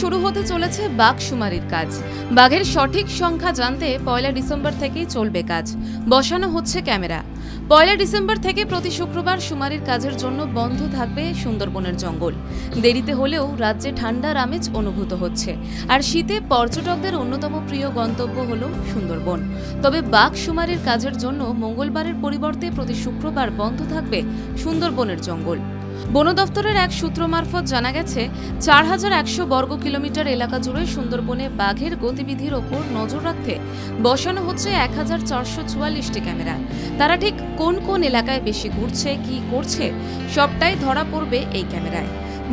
শুরু হতে চলেছে বাঘ শুমারির কাজ। বাঘের সঠিক সংখ্যা জানতে 1 ডিসেম্বর থেকেই চলবে কাজ। বসানো হচ্ছে ক্যামেরা। 1 ডিসেম্বর থেকে প্রতি শুক্রবার শুমারির কাজের জন্য বন্ধ থাকবে সুন্দরবনের জঙ্গল। দেরিতে হলেও রাজ্যে ঠান্ডার আমেজ অনুভূত হচ্ছে। আর শীতে পর্যটকদের অন্যতম প্রিয় গন্তব্য হলো সুন্দরবন। তবে বাঘ শুমারির কাজের জন্য মঙ্গলবারের পরিবর্তে প্রতি শুক্রবার বন্ধ থাকবে সুন্দরবনের জঙ্গল। বন দফতরের এক সূত্র মারফত জানা গেছে, 4100 বর্গ কিলোমিটার এলাকা জুড়ে সুন্দরবনে বাঘের গতিবিধির ওপর নজর রাখতে বসানো হচ্ছে 1444টি ক্যামেরা। তারা ঠিক কোন কোন এলাকায় বেশি ঘুরছে, কি করছে, সবটাই ধরা পড়বে এই ক্যামেরায়।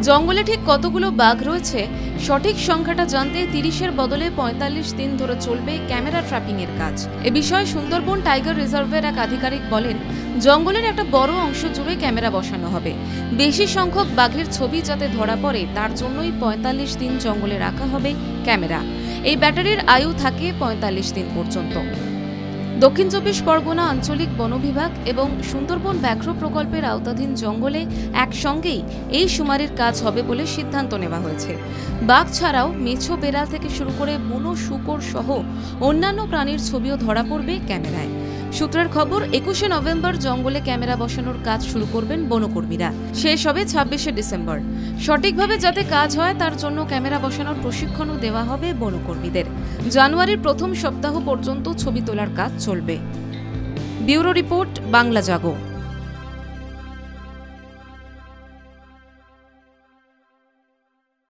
জঙ্গলে ঠিক কতগুলো বাঘ রয়েছে সঠিক সংখ্যাটা জানতে 30-এর বদলে 45 দিন ধরে চলবে ক্যামেরা ট্র্যাপিংয়ের কাজ। এ বিষয়ে সুন্দরবন টাইগার রিজার্ভের এক আধিকারিক বলেন, জঙ্গলের একটা বড় অংশ জুড়ে ক্যামেরা বসানো হবে। বেশি সংখ্যক বাঘের ছবি যাতে ধরা পড়ে তার জন্যই 45 দিন জঙ্গলে রাখা হবে ক্যামেরা। এই ব্যাটারির আয়ু থাকে 45 দিন পর্যন্ত। দক্ষিণ 24 পরগনা আঞ্চলিক বন বিভাগ এবং সুন্দরবন ব্যাঘ্র প্রকল্পের আওতাধীন জঙ্গলে একসঙ্গেই এই শুমারির কাজ হবে বলে সিদ্ধান্ত নেওয়া হয়েছে। বাঘ ছাড়াও মেছো বেড়াল থেকে শুরু করে বুনো শূকর সহ অন্যান্য প্রাণীর ছবিও ধরা পড়বে ক্যামেরায়। সূত্রের খবর, 21শে নভেম্বর জঙ্গলে ক্যামেরা বসানোর কাজ শুরু করবেন বনকর্মীরা। শেষ হবে 26শে ডিসেম্বর। সঠিকভাবে যাতে কাজ হয় তার জন্য ক্যামেরা বসানোর প্রশিক্ষণও দেওয়া হবে বনকর্মীদের। জানুয়ারির প্রথম সপ্তাহ পর্যন্ত ছবি তোলার কাজ চলবে। ব্যুরো রিপোর্ট, বাংলা জাগো।